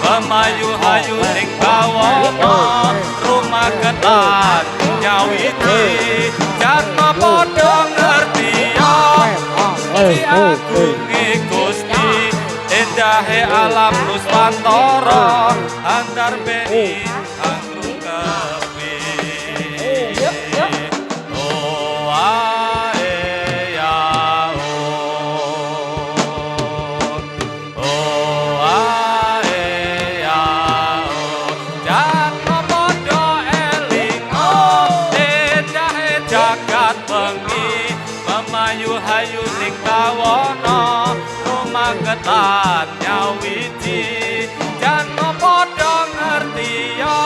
Memayu-hayu ning bawana rumah ketan nyawiti jatma padha ngerti ya Gusti agunge Gusti endahe alam Nuswantara antar beni anggrung kepi oh ae ya oh ae ya jatma padha elinga endahe jagat bengi memayu-hayu ning bawana rumah ketan nyawiji jatma padha ngerti ya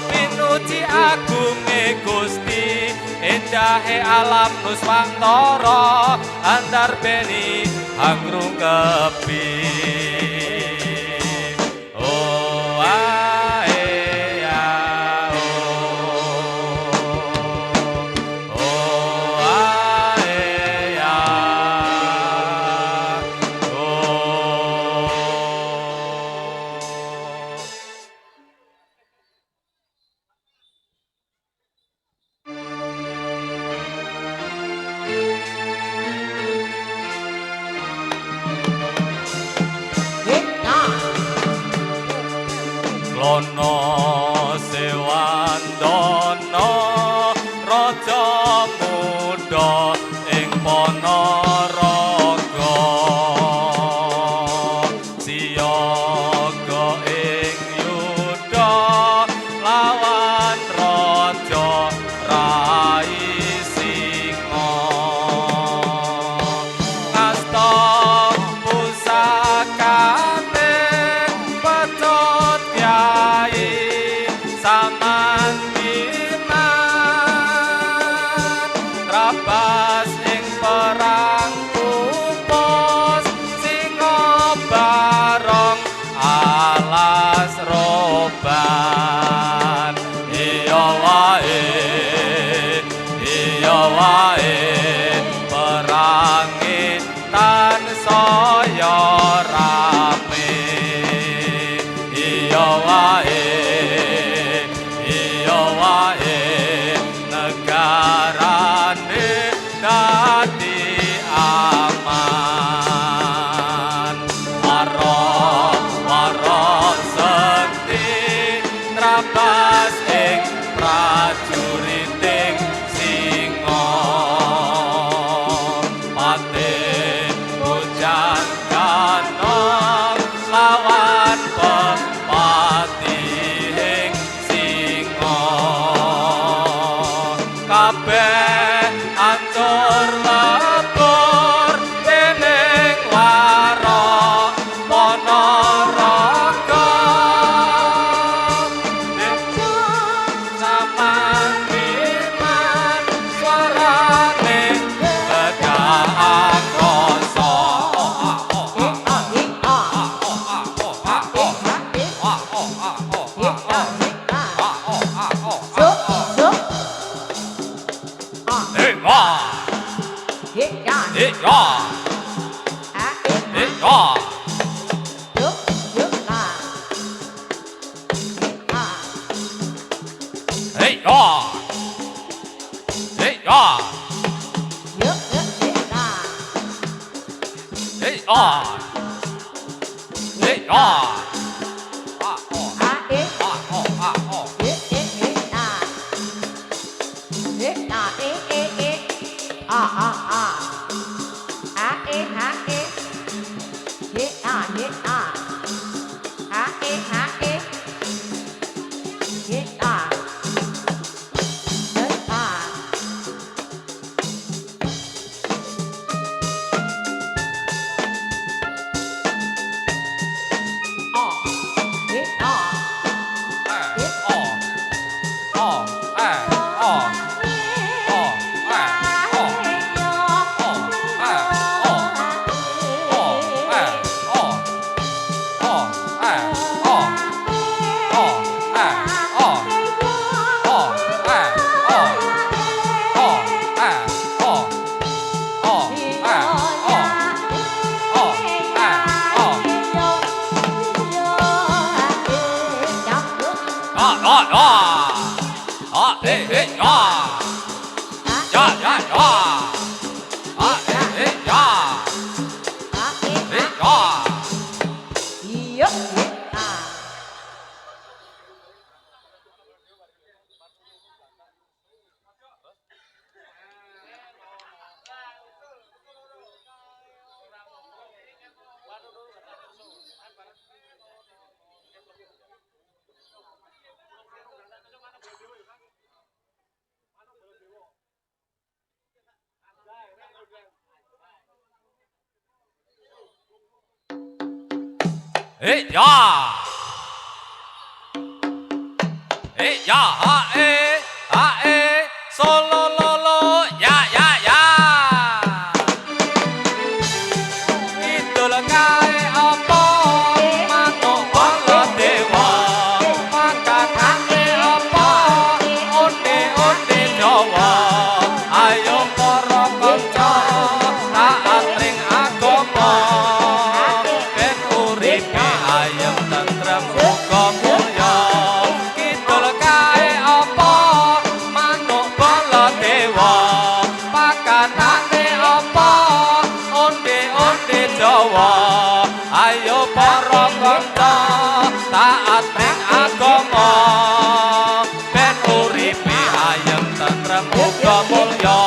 pinuji agunge Gusti endahe alam Nuswantara antar beni anggrung kepi oh ae ya oh ae ya Lono sewandana raja muda ing Panaraga siyaga ing yuda lawan raja Rai Singa ngasta pusakane Patot Kyai Samandiman Trabas ing perang pupos Singa barong alas roban iya wae perangi tansaya rame iya wae negarane dadi aman waro sekti trabas ing prajuriting Singa paten hujan kanong lawan pepati Hey ya, hey ya, ha solo lo, ya ya ya. Idul kae apa manuk bala dewa, makanane apa onde-onde Jawa. Ayo para kanca taat ring agama. Ayam tentrem muga mulya kidul kae apa manuk bala dewa pakanane apa onde-onde Jawa ayo para kanca taat ning agama ben uripe ayam tentrem muga mulya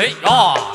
Hey, ya.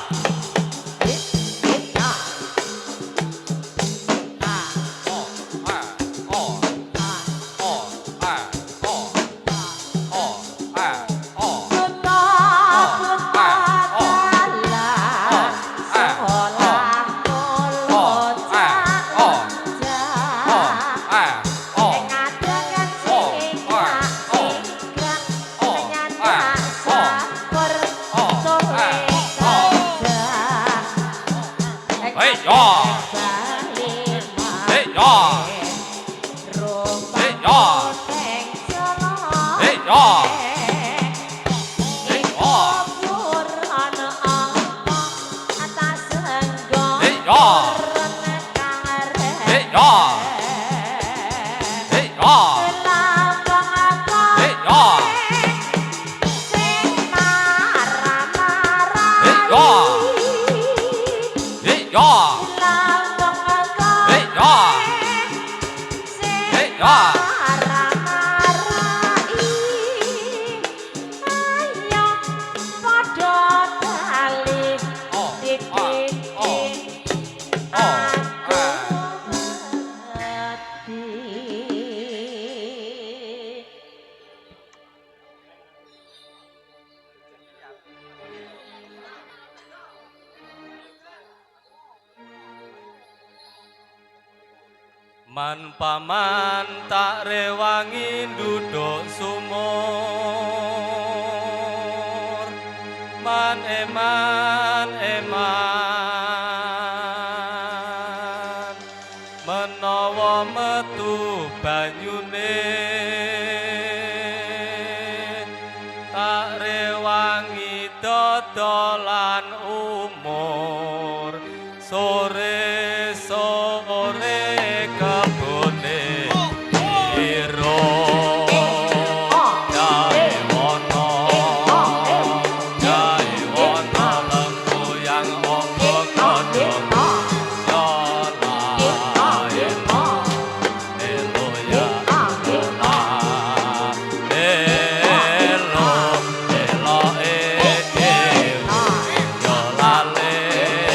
Man paman tak rewangi duduk sumur man eman menawa metu banyune tak rewangi dodolan umur sore kebune iro jai wono lembu yang ombok kodong yola elo ya yola elo yola le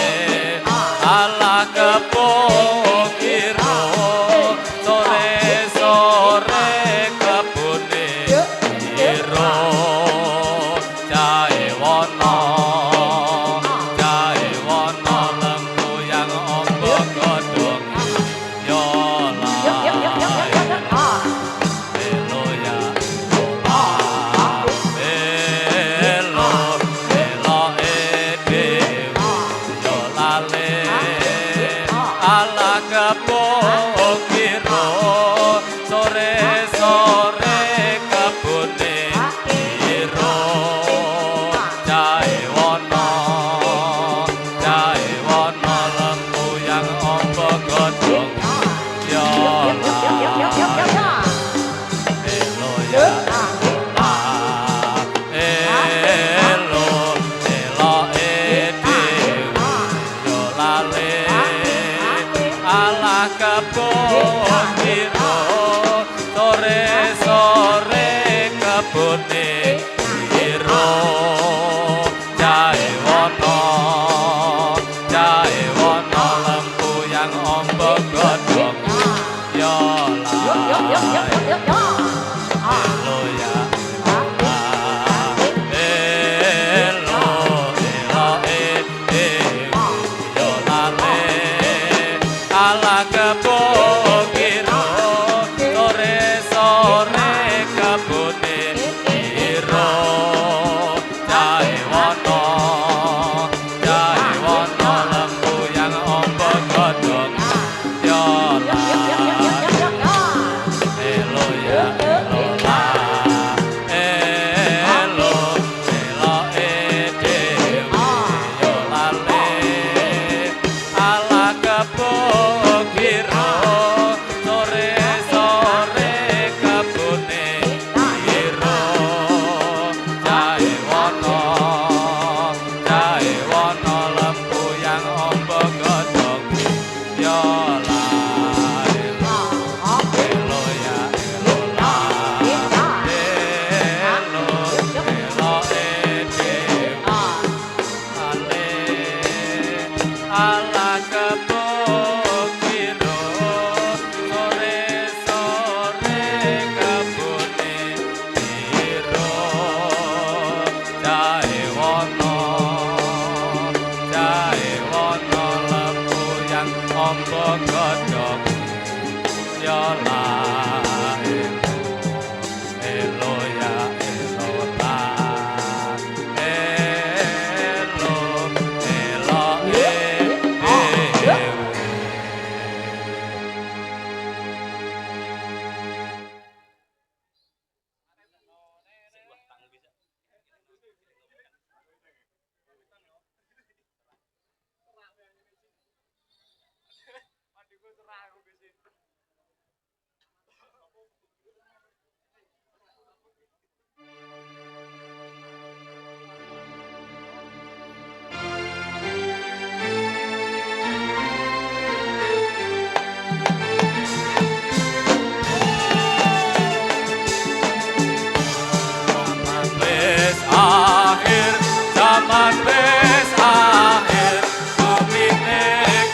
Zaman wis akhir bumine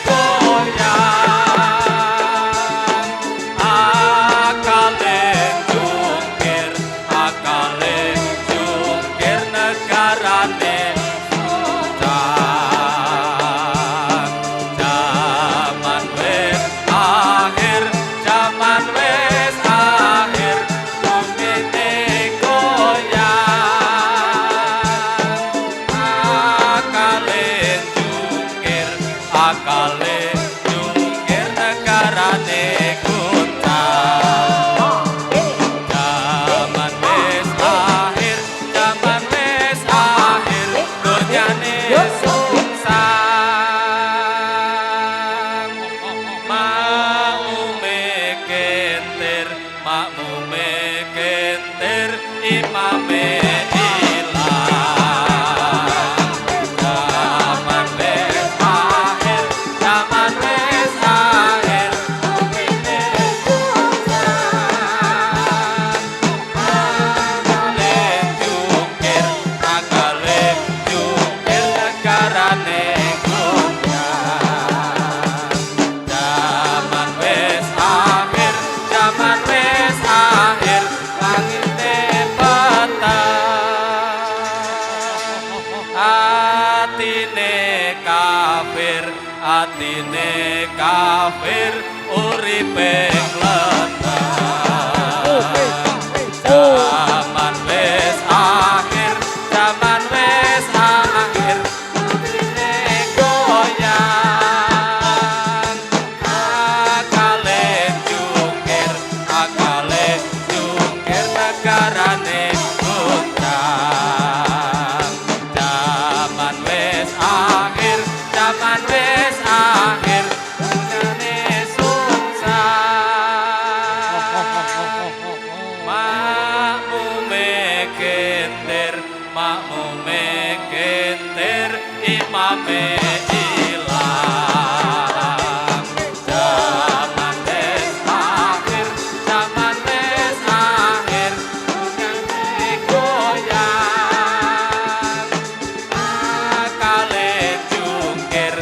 goyang akale jungkir negarane sudan zaman wis akhir bumine akale jungkir negarane kuntang zaman wis akhir dunyane sungsang makmume kentir imame atine kafir uripe nglenang zaman wis akhir bumine goyang akale jungkir negarane kuntang zaman wis akhir dunyane sungsang makmume kentir imame ilang zaman wis akhir dunyane goyang akale jungkir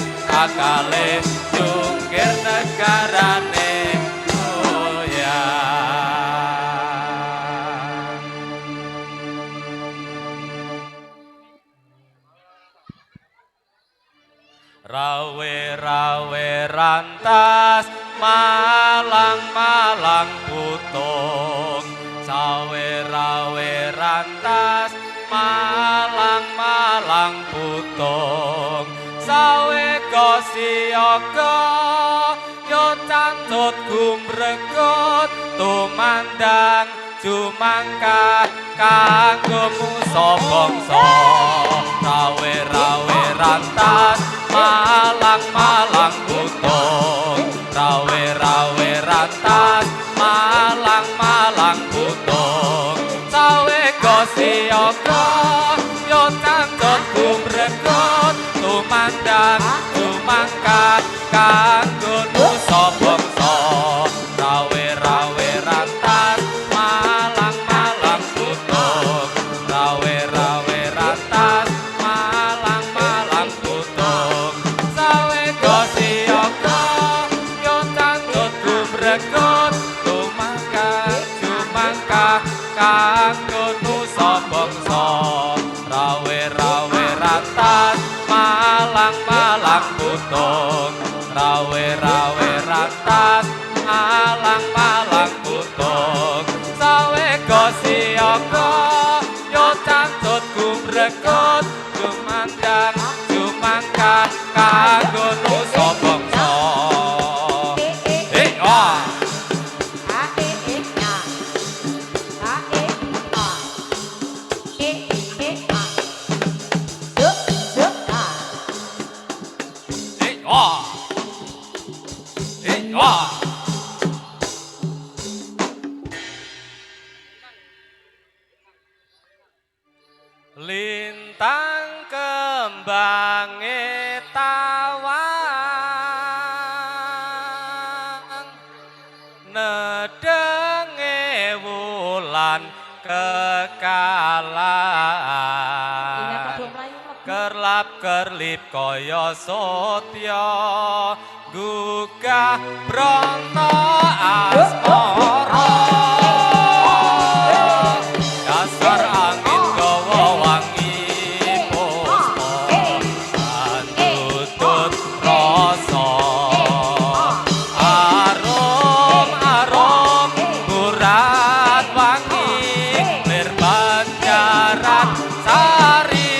negarane goyang rawe rantas malang putung sawe rawe rantas malang putung sawe kosiyaga yo cantut gumregut tumandang jumangka kanggomu sapa rawe rantas malang putung rawe rantas malang putung sawe kosiyaga yo cantut gumregut tumandang jumangka kanggomu sapa rawe rantas malang putung rawe rantas malang putung sawe kosiyaga yo cantut gumregut tumangka kanggomu sapa rawe rantas malang putung rawe rantas malang putung sawe kosiyaga yo cantut gumregut tumandang jumangka kanggomu sapa lintang kembange tawang nedenge wulan kekalan kerlap kerlip kaya sotya gugah bronto asmara dasar angin gawa wangi puspa antutut rasa arom arom murat wangi lir banjaran sari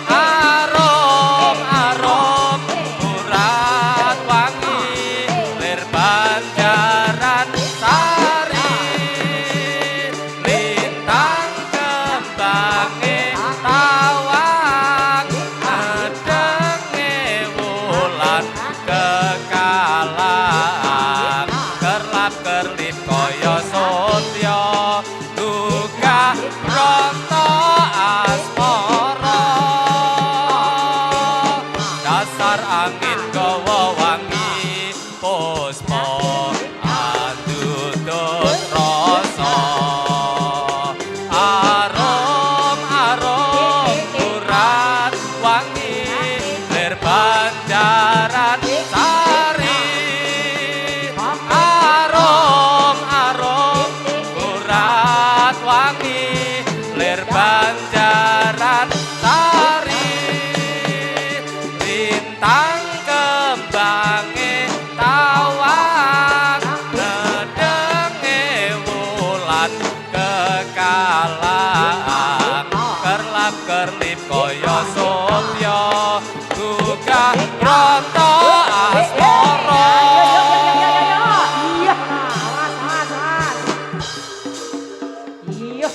arom arom murat wangi lir banjaran sari lintang kembange tawang nedenge wulan kekalan kerlap kerlip kaya sotya gugah bronto asmara dasar angin gawa wangi puspa antutut rasa arom arom murat wangi lir banjaran sari arom arom murat wangi lir banjaran sari lintang kembange tawang nedenge wulan kekalan kerlap kerlip kaya sotya gugah bronto asmara Iya, mas. Iya.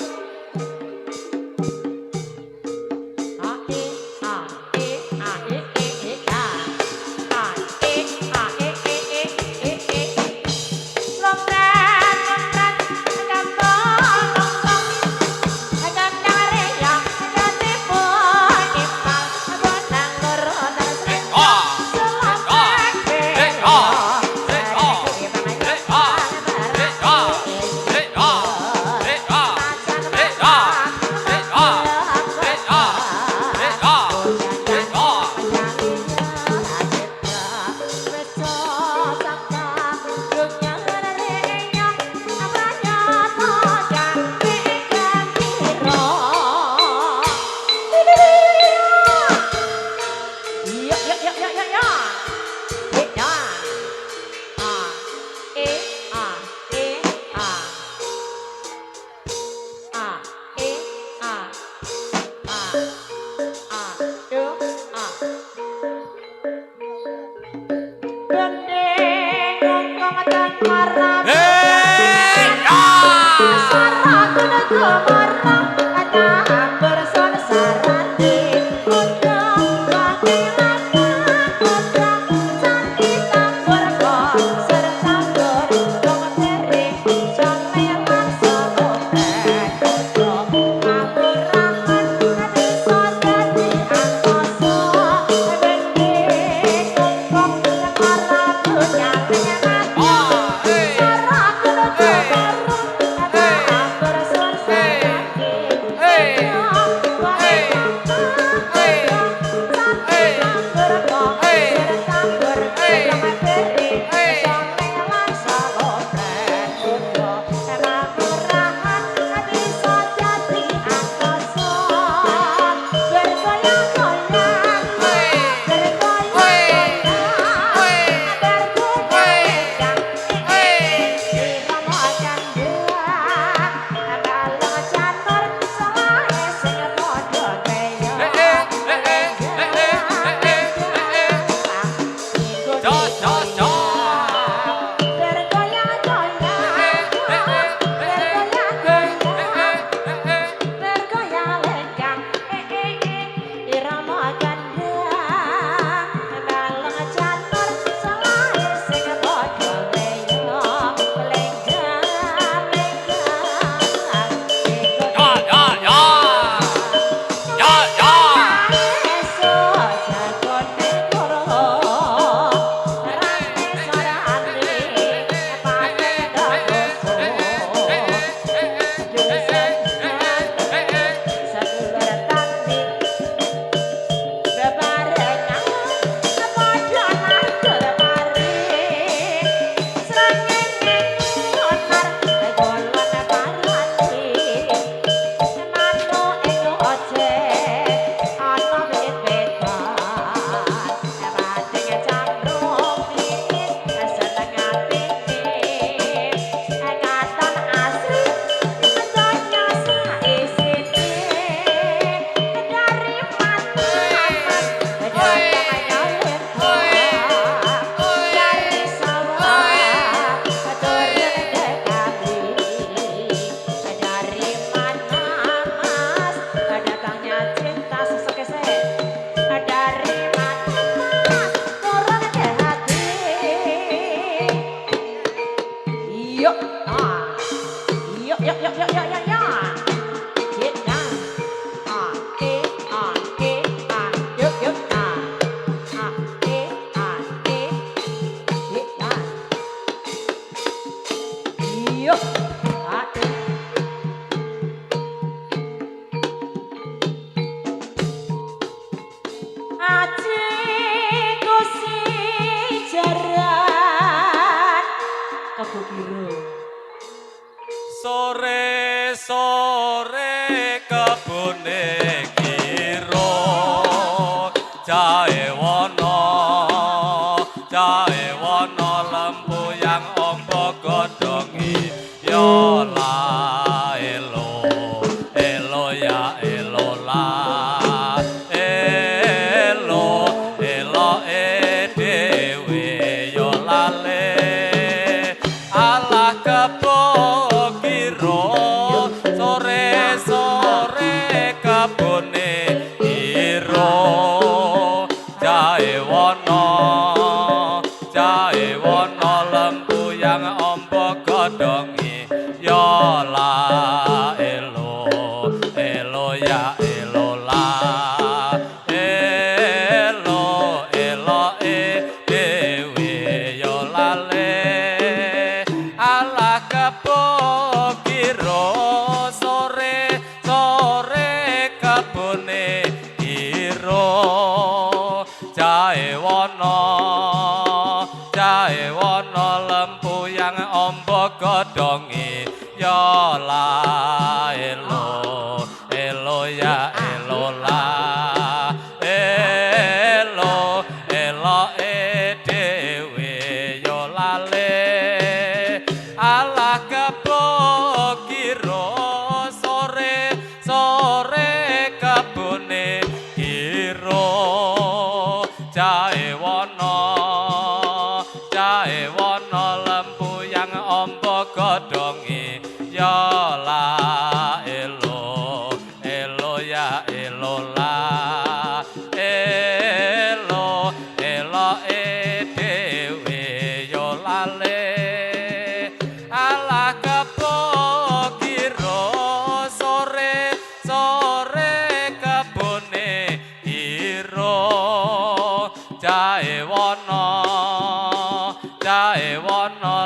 jae wono lembu yang ombo godhongi yo la elo elo ya elo la elo elo dhewe yo lale alah kebo kiro sore kebone iro jae wono lembu yang ombo godhongi yo la elo elo ya elo la elo elo dhewe yo lale ala kebo kiro sore kebone iro jae wono lembu yang ombo godhongi yo la elo elo ya elo la elo elo dhewe yo lale ala kebo kiro sore kebone iro jae wono lembu yang ombo godhongi yo la elo elo ya elo la elo elo dhewe yo lale ala kebo kiro sore kebone iro jae wono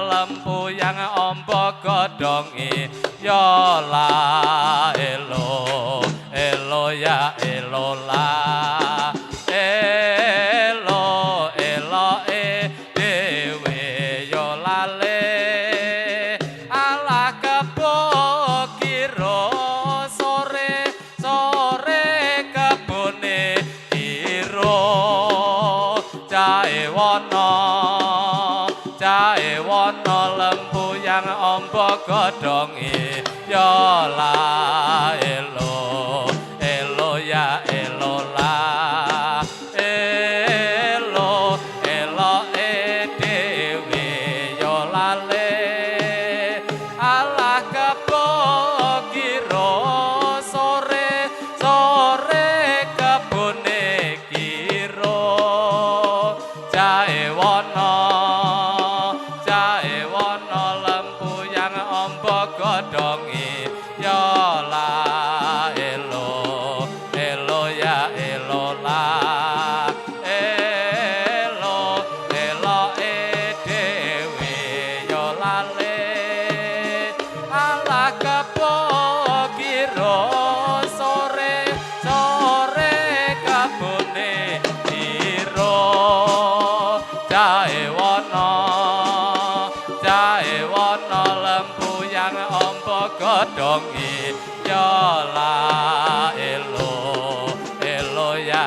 lembu yang ombo godhongi yo la elo elo ya elo la elo elo dhewe yo lale ala kebo kiro sore kebone iro jae wono lembu yang ombo godhongi yo la elo elo ya elo la elo elo dhewe yo lale ala kebo kiro sore kebone kiro jae wono lembu yang ombo godhongi yo la elo elo ya elo la elo elo dhewe yo lale ala kebo kiro sore kebone iro jae wono lembu yang ombo godhongi yo la elo elo ya